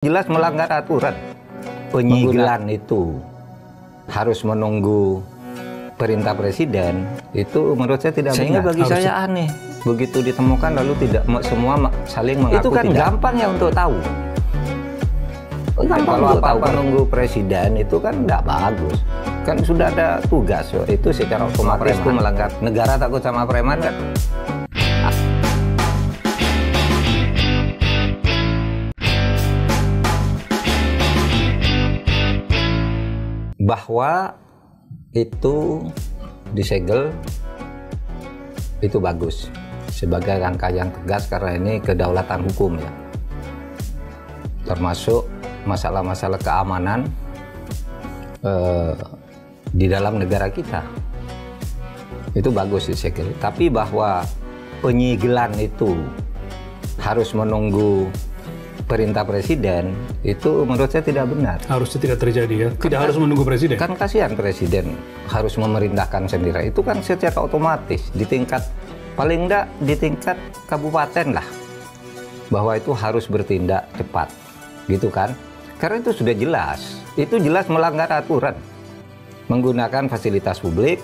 Jelas melanggar aturan. Penyegelan itu harus menunggu perintah presiden, itu menurut saya tidak benar. Sehingga bagi saya aneh, begitu ditemukan lalu tidak semua saling mengaku. Itu kan tidak. Gampang ya untuk tahu. Kalau apa-apa menunggu presiden itu kan tidak bagus. Kan sudah ada tugas, itu secara otomatis itu melanggar. Negara takut sama preman kan? Bahwa itu disegel itu bagus sebagai langkah yang tegas karena ini kedaulatan hukum ya, termasuk masalah-masalah keamanan di dalam negara kita, itu bagus disegel. Tapi bahwa penyegelan itu harus menunggu perintah presiden, itu menurut saya tidak benar. Harusnya tidak terjadi ya, tidak harus menunggu presiden. Kan kasihan presiden harus memerintahkan sendiri. Itu kan secara otomatis di tingkat, paling enggak di tingkat kabupaten lah, bahwa itu harus bertindak cepat, gitu kan? Karena itu sudah jelas, itu jelas melanggar aturan. Menggunakan fasilitas publik,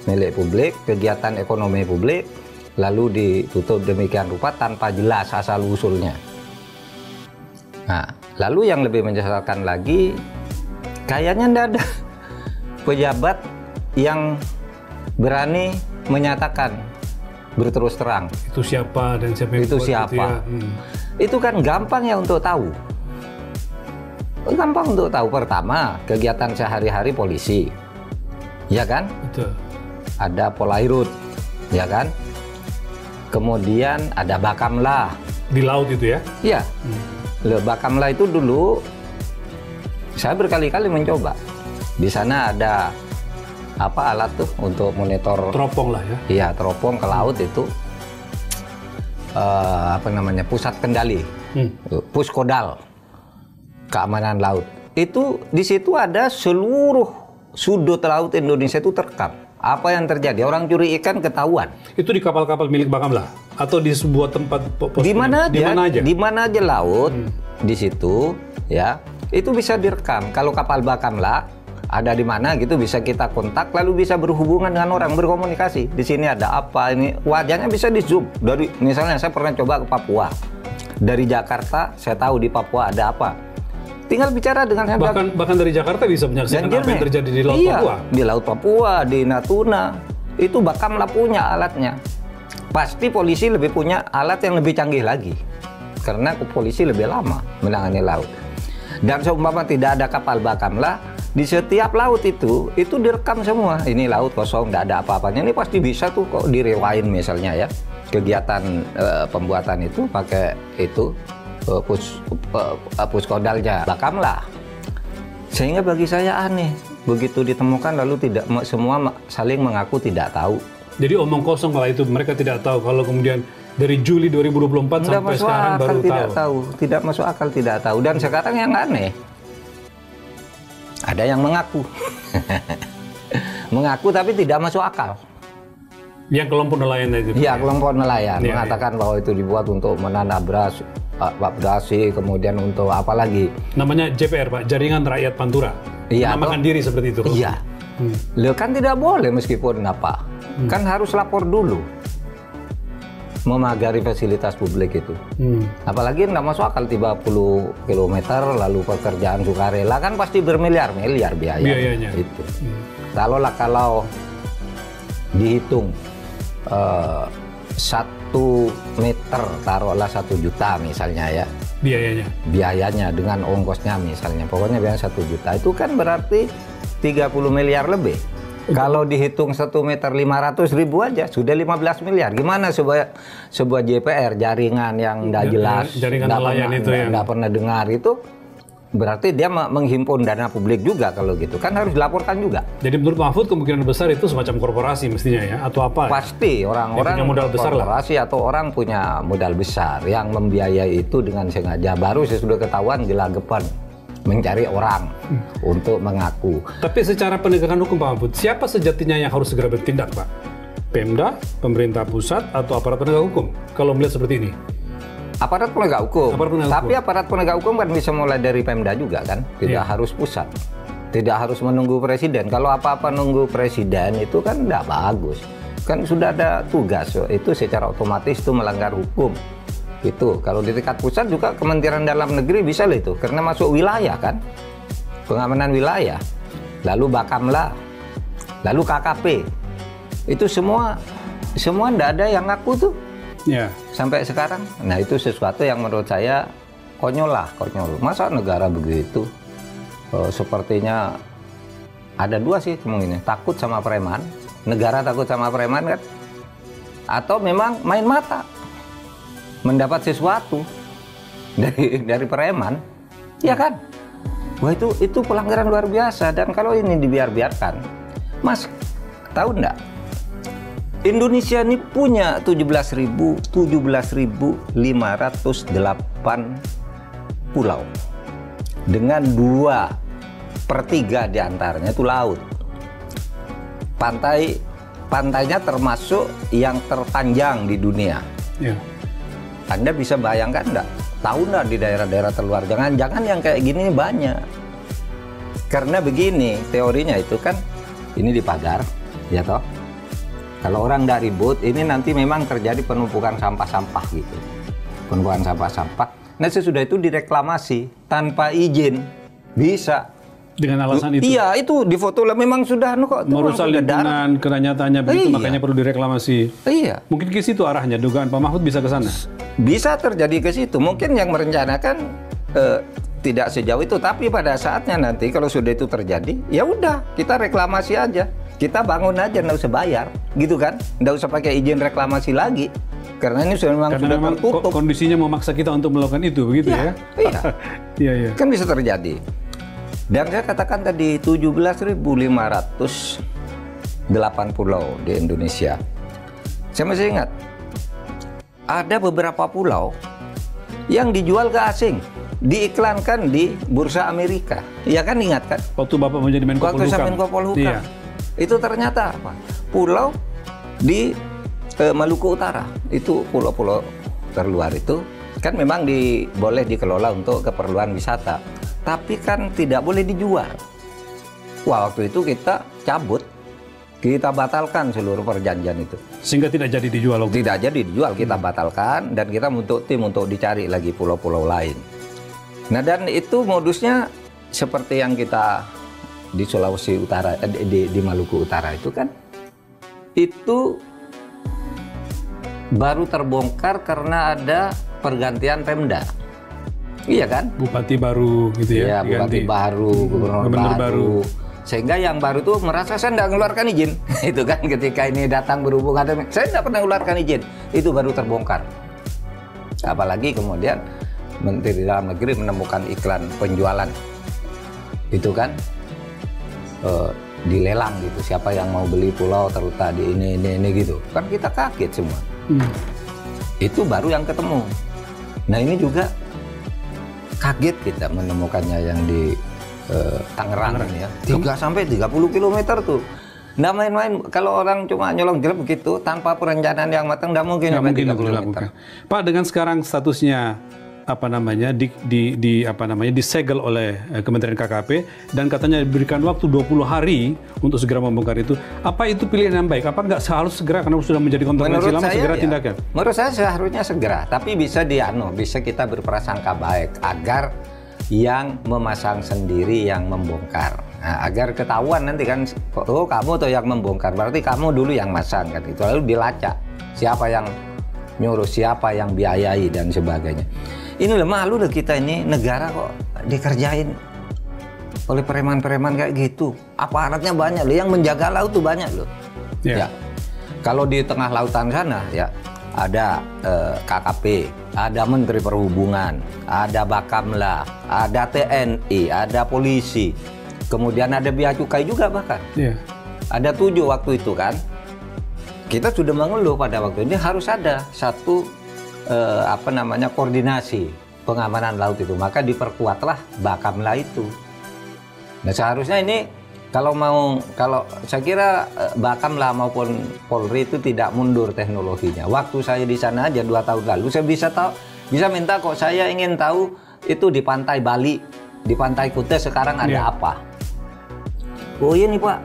milik publik, kegiatan ekonomi publik, lalu ditutup demikian rupa tanpa jelas asal-usulnya. Nah, lalu yang lebih menyesalkan lagi, kayaknya tidak ada pejabat yang berani menyatakan berterus terang. Itu siapa dan siapa yang itu siapa? Itu, ya. Itu kan gampang ya untuk tahu. Gampang untuk tahu. Pertama, kegiatan sehari-hari polisi, ya kan? Betul. Ada Polairut, ya kan? Kemudian ada Bakamla. Di laut itu ya? Iya. Bakamla itu dulu saya berkali-kali mencoba. Di sana ada apa alat tuh untuk monitor teropong lah ya. Iya, teropong ke laut itu apa namanya, pusat kendali, Puskodal keamanan laut. Itu di situ ada seluruh sudut laut Indonesia itu terekam. Apa yang terjadi? Orang curi ikan ketahuan. Itu di kapal-kapal milik Bakamla atau di sebuah tempat di mana aja? Di mana aja laut di situ ya, itu bisa direkam. Kalau kapal Bakamla ada di mana gitu bisa kita kontak, lalu bisa berhubungan dengan orang, berkomunikasi. Di sini ada apa, ini wajahnya bisa di zoom. Dari misalnya saya pernah coba ke Papua. Dari Jakarta saya tahu di Papua ada apa. Tinggal bicara dengan saya. Bahkan dari Jakarta bisa menyaksikan apa yang terjadi di Laut Papua. Di Laut Papua, di Natuna. Itu Bakamla punya alatnya. Pasti polisi lebih punya alat yang lebih canggih lagi. Karena polisi lebih lama menangani laut. Dan seumpama tidak ada kapal Bakamla, di setiap laut itu direkam semua. Ini laut kosong, tidak ada apa-apanya. Ini pasti bisa tuh kok di-rewind misalnya ya. Kegiatan pembuatan itu pakai itu. Puskodalnya Bakamla. Sehingga bagi saya aneh, begitu ditemukan lalu tidak semua saling mengaku tidak tahu. Jadi omong kosong malah itu, mereka tidak tahu kalau kemudian dari Juli 2024 sampai sekarang baru tahu. Tidak masuk akal, tidak tahu. Dan sekarang yang aneh, ada yang mengaku. Mengaku tapi tidak masuk akal. Yang kelompok nelayan itu? Iya, kelompok nelayan mengatakan bahwa itu dibuat untuk menanam abrasi, kemudian untuk apa lagi? Namanya JPR, Pak, Jaringan Rakyat Pantura. Iya, menamakan diri seperti itu. Iya. Kan tidak boleh meskipun apa. Kan harus lapor dulu. Memagari fasilitas publik itu. Apalagi tidak masuk akal 30 km lalu pekerjaan sukarela, kan pasti bermiliar-miliar biayanya. Itu. Kalau dihitung 1 meter, taruhlah 1 juta misalnya ya, biayanya dengan ongkosnya misalnya, pokoknya biaya 1 juta, itu kan berarti 30 miliar lebih. Kalau dihitung 1 meter 500 ribu aja sudah 15 miliar. Gimana sebuah JPR, jaringan yang tidak jelas, tidak pernah dengar, itu berarti dia menghimpun dana publik juga. Kalau gitu kan harus dilaporkan juga. Jadi menurut Mahfud kemungkinan besar itu semacam korporasi mestinya ya, atau apa? Pasti orang-orang punya modal besar korporasi lah. Atau orang punya modal besar yang membiayai itu dengan sengaja. Baru sesudah ketahuan gelagapan mencari orang untuk mengaku. Tapi secara penegakan hukum Pak Mahfud, siapa sejatinya yang harus segera bertindak, Pak? Pemda, pemerintah pusat, atau aparat penegak hukum? Kalau melihat seperti ini? aparat penegak hukum. Tapi aparat penegak hukum kan bisa mulai dari Pemda juga kan, tidak harus pusat, tidak harus menunggu presiden. Kalau apa-apa nunggu presiden itu kan tidak bagus. Kan sudah ada tugas, itu secara otomatis itu melanggar hukum. Itu kalau di tingkat pusat juga Kementerian Dalam Negeri bisa loh itu, karena masuk wilayah kan, pengamanan wilayah, lalu Bakamla, lalu KKP, itu semua tidak ada yang ngaku tuh. Ya. Sampai sekarang. Nah itu sesuatu yang menurut saya konyol lah, konyol. Masa negara begitu? Sepertinya ada dua sih kemungkinan, takut sama preman, negara takut sama preman kan, atau memang main mata, mendapat sesuatu dari preman, ya kan? Wah itu pelanggaran luar biasa. Dan kalau ini dibiarkan, Mas tahu enggak? Indonesia ini punya 17.508 pulau dengan 2/3 diantaranya itu laut. Pantainya termasuk yang terpanjang di dunia. Ya. Anda bisa bayangkan enggak? Tahu enggak di daerah-daerah terluar? Jangan yang kayak gini banyak. Karena begini teorinya itu kan, ini dipagar, ya toh. Kalau orang nggak ribut, ini nanti memang terjadi penumpukan sampah-sampah gitu. Penumpukan sampah-sampah. Nah sesudah itu direklamasi tanpa izin. Bisa. Dengan alasan itu? Iya, itu di foto memang sudah kok. Merusak lingkungan, karena nyatanya begitu, iya. Makanya perlu direklamasi. Iya. Mungkin ke situ arahnya, dugaan Pak Mahfud bisa ke sana? Bisa terjadi ke situ. Mungkin yang merencanakan tidak sejauh itu. Tapi pada saatnya nanti kalau sudah itu terjadi, ya udah kita reklamasi aja. Kita bangun aja, nggak usah bayar, gitu kan? Nggak usah pakai izin reklamasi lagi, karena ini sudah memang tertutup. Kondisinya memaksa kita untuk melakukan itu, begitu ya? Iya, iya. Kan bisa terjadi. Dan saya katakan tadi 17.508 pulau di Indonesia. Saya masih ingat, ada beberapa pulau yang dijual ke asing, diiklankan di bursa Amerika. Iya kan, ingat kan? Waktu Bapak menjadi Menko Polhukam. Waktu saya Menko Polhukam. Iya. Itu ternyata apa? Pulau di Maluku Utara. Itu pulau-pulau terluar itu kan memang boleh dikelola untuk keperluan wisata. Tapi kan tidak boleh dijual. Wah, waktu itu kita cabut. Kita batalkan seluruh perjanjian itu. Sehingga tidak jadi dijual? Tidak jadi dijual, kita batalkan. Dan kita membentuk tim untuk dicari lagi pulau-pulau lain. Nah, dan itu modusnya seperti yang kita di Sulawesi Utara, di Maluku Utara itu kan, itu baru terbongkar karena ada pergantian Pemda, iya kan? Bupati baru gitu ya? Iya, bupati baru, gubernur baru. Sehingga yang baru tuh merasa saya tidak mengeluarkan izin, itu kan ketika ini datang berhubungan, saya tidak pernah mengeluarkan izin, itu baru terbongkar. Apalagi kemudian Menteri Dalam Negeri menemukan iklan penjualan, itu kan. Dilelang gitu, siapa yang mau beli pulau terletak di ini gitu kan, kita kaget semua. Itu baru yang ketemu. Nah ini juga kaget kita menemukannya yang di Tangerang ya, 3-30 km tuh. Nggak main-main. Kalau orang cuma nyolong jelek begitu tanpa perencanaan yang matang, nggak mungkin sampai 30 km. Pak, dengan sekarang statusnya disegel oleh Kementerian KKP dan katanya diberikan waktu 20 hari untuk segera membongkar itu. Apa itu pilihan yang baik? Apa nggak harus segera karena sudah menjadi kontroversi lama, segera tindakan? Menurut saya seharusnya segera, tapi bisa bisa kita berprasangka baik agar yang memasang sendiri yang membongkar. Nah, agar ketahuan nanti kan, oh kamu tuh yang membongkar, berarti kamu dulu yang masang kan itu, lalu dilacak siapa yang nyuruh, siapa yang biayai dan sebagainya. Ini loh, malu loh kita ini, negara kok dikerjain oleh preman-preman kayak gitu. Aparatnya banyak loh, yang menjaga laut tuh banyak loh. Ya. Kalau di tengah lautan sana ya ada KKP, ada Menteri Perhubungan, ada Bakamla, ada TNI, ada polisi, kemudian ada bea cukai juga bahkan. Ada 7 waktu itu kan. Kita sudah mengeluh pada waktu ini harus ada satu koordinasi pengamanan laut itu, maka diperkuatlah Bakamla itu. Nah seharusnya ini kalau saya kira Bakamla maupun Polri itu tidak mundur teknologinya. Waktu saya di sana aja 2 tahun lalu saya bisa tahu Bisa minta kok, saya ingin tahu itu di pantai Bali, di pantai Kuta sekarang ada apa. Oh ini Pak,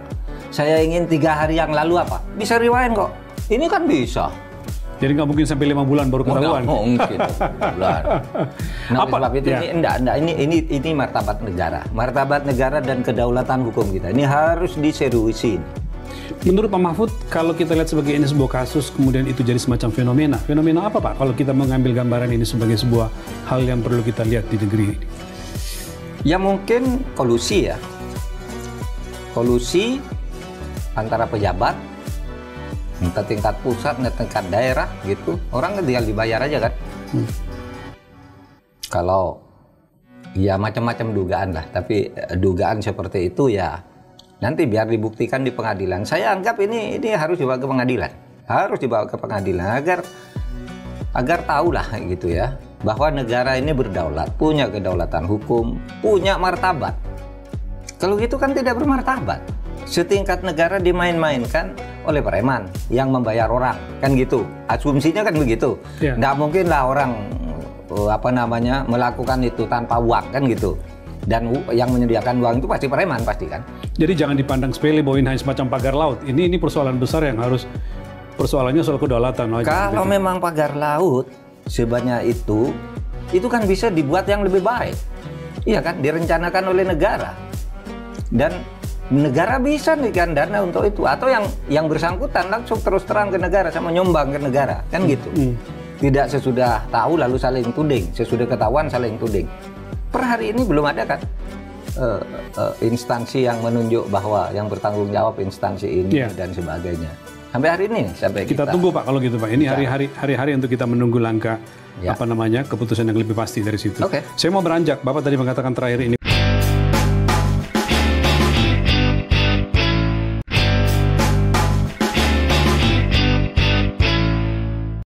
saya ingin 3 hari yang lalu apa. Bisa rewind kok. Ini kan bisa. Jadi nggak mungkin sampai 5 bulan baru ketahuan. Nggak mungkin. Bulan. Nah, Apa? sebab itu ini martabat negara. Martabat negara dan kedaulatan hukum kita. Ini harus diseriusin. Menurut Pak Mahfud, kalau kita lihat sebagai ini sebuah kasus, kemudian itu jadi semacam fenomena. Fenomena apa Pak? Kalau kita mengambil gambaran ini sebagai sebuah hal yang perlu kita lihat di negeri ini. Ya mungkin kolusi ya. Kolusi antara pejabat, entah tingkat pusat, entah tingkat daerah gitu. Orang kan tinggal dibayar aja kan. Kalau ya macam-macam dugaan lah, tapi dugaan seperti itu ya nanti biar dibuktikan di pengadilan. Saya anggap ini harus dibawa ke pengadilan. Harus dibawa ke pengadilan agar tahulah gitu ya, bahwa negara ini berdaulat, punya kedaulatan hukum, punya martabat. Kalau gitu kan tidak bermartabat. Setingkat negara dimain-mainkan oleh preman yang membayar orang, kan gitu. Asumsinya kan begitu. Ya. Nggak mungkin lah orang melakukan itu tanpa uang, kan gitu. Dan yang menyediakan uang itu pasti preman, pasti kan. Jadi jangan dipandang sepele bahwa ini hanya semacam pagar laut. Ini persoalan besar yang harus, persoalannya soal kedaulatan. Kalau memang pagar laut sebanyak itu kan bisa dibuat yang lebih baik. Iya kan, direncanakan oleh negara. Dan negara bisa memberikan dana untuk itu, atau yang bersangkutan langsung terus terang ke negara sama nyumbang ke negara, kan gitu. Tidak sesudah tahu lalu saling tuding, sesudah ketahuan saling tuding. Per hari ini belum ada kan instansi yang menunjuk bahwa yang bertanggung jawab instansi ini dan sebagainya. Sampai hari ini kita tunggu Pak kalau gitu Pak. Ini hari-hari untuk kita menunggu langkah keputusan yang lebih pasti dari situ. Saya mau beranjak, Bapak tadi mengatakan terakhir ini